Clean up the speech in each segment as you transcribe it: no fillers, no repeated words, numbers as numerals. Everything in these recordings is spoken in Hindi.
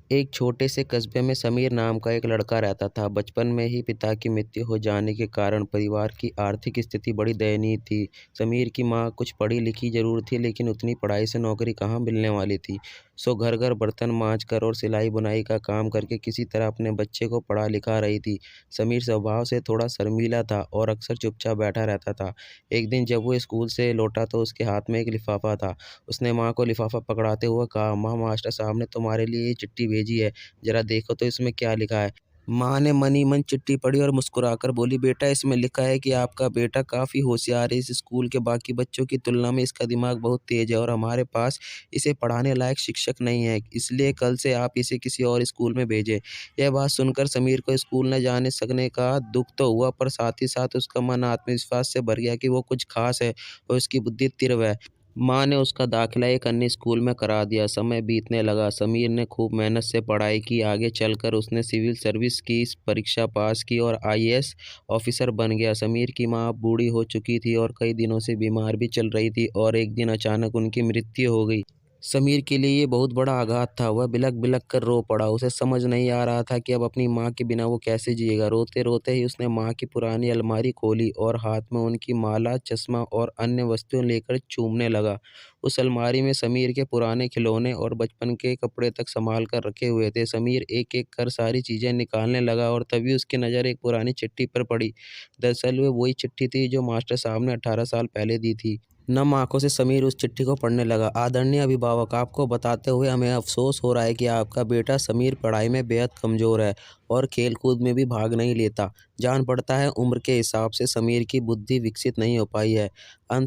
एक छोटे से कस्बे में समीर नाम का एक लड़का रहता था। बचपन में ही पिता की मृत्यु हो जाने के कारण परिवार की आर्थिक स्थिति बड़ी दयनीय थी। समीर की माँ कुछ पढ़ी लिखी जरूर थी, लेकिन उतनी पढ़ाई से नौकरी कहाँ मिलने वाली थी। सो घर घर बर्तन मांज कर और सिलाई बुनाई का काम करके किसी तरह अपने बच्चे को पढ़ा लिखा रही थी। समीर स्वभाव से थोड़ा शर्मीला था और अक्सर चुपचाप बैठा रहता था। एक दिन जब वो स्कूल से लौटा तो उसके हाथ में एक लिफाफा था। उसने माँ को लिफाफा पकड़ाते हुए कहा, माँ, मास्टर साहब ने तुम्हारे लिए ये चिट्ठी भेजी है, ज़रा देखो तो इसमें क्या लिखा है। माँ ने मन ही मन चिट्ठी पढ़ी और मुस्कुराकर बोली, बेटा, इसमें लिखा है कि आपका बेटा काफ़ी होशियार है। इस स्कूल के बाकी बच्चों की तुलना में इसका दिमाग बहुत तेज है और हमारे पास इसे पढ़ाने लायक शिक्षक नहीं है, इसलिए कल से आप इसे किसी और स्कूल में भेजें। यह बात सुनकर समीर को स्कूल न जाने सकने का दुख तो हुआ, पर साथ ही साथ उसका मन आत्मविश्वास से भर गया कि वो कुछ खास है और उसकी बुद्धि तीव्र है। माँ ने उसका दाखिला एक अन्य स्कूल में करा दिया। समय बीतने लगा। समीर ने खूब मेहनत से पढ़ाई की। आगे चलकर उसने सिविल सर्विस की परीक्षा पास की और आईएएस ऑफिसर बन गया। समीर की माँ अब बूढ़ी हो चुकी थी और कई दिनों से बीमार भी चल रही थी और एक दिन अचानक उनकी मृत्यु हो गई। समीर के लिए ये बहुत बड़ा आघात था। वह बिलख-बिलख कर रो पड़ा। उसे समझ नहीं आ रहा था कि अब अपनी माँ के बिना वो कैसे जिएगा। रोते-रोते ही उसने माँ की पुरानी अलमारी खोली और हाथ में उनकी माला, चश्मा और अन्य वस्तुएं लेकर चूमने लगा। उस अलमारी में समीर के पुराने खिलौने और बचपन के कपड़े तक सँभाल कर रखे हुए थे। समीर एक-एक कर सारी चीज़ें निकालने लगा और तभी उसकी नज़र एक पुरानी चिट्ठी पर पड़ी। दरअसल वो वही चिट्ठी थी जो मास्टर साहब ने 18 साल पहले दी थी। नम आँखों से समीर उस चिट्ठी को पढ़ने लगा। आदरणीय अभिभावक, आपको बताते हुए हमें अफ़सोस हो रहा है कि आपका बेटा समीर पढ़ाई में बेहद कमज़ोर है और खेल-कूद में भी भाग नहीं लेता। जान पड़ता है उम्र के हिसाब से समीर की बुद्धि विकसित नहीं हो पाई है।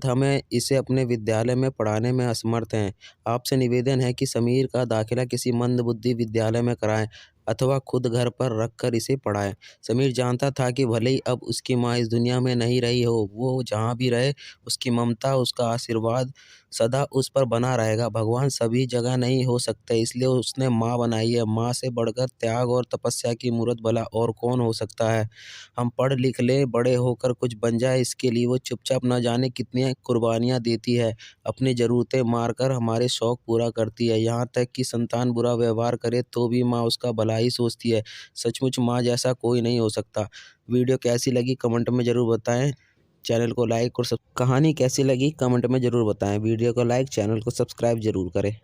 हमें इसे अपने विद्यालय में पढ़ाने में असमर्थ हैं। आपसे निवेदन है कि समीर का दाखिला किसी मंदबुद्धि विद्यालय में कराएँ अथवा खुद घर पर रख कर इसे पढ़ाएँ। समीर जानता था कि भले ही अब उसकी माँ इस दुनिया में नहीं रही हो, वो जहाँ भी रहे उसकी ममता, उसका आशीर्वाद सदा उस पर बना रहेगा। भगवान सभी जगह नहीं हो सकते, इसलिए उसने माँ बनाई है। माँ से बढ़कर त्याग और तपस्या की मूरत भला और कौन हो सकता है। हम पढ़ लिख लें, बड़े होकर कुछ बन जाए, इसके लिए वो चुपचाप न जाने कितनी कुर्बानियाँ देती है। अपनी ज़रूरतें मारकर हमारे शौक पूरा करती है। यहाँ तक कि संतान बुरा व्यवहार करे तो भी माँ उसका भला ही सोचती है। सचमुच माँ जैसा कोई नहीं हो सकता। वीडियो कैसी लगी कमेंट में ज़रूर बताएँ। चैनल को लाइक और सब कहानी कैसी लगी कमेंट में ज़रूर बताएं। वीडियो को लाइक, चैनल को सब्सक्राइब ज़रूर करें।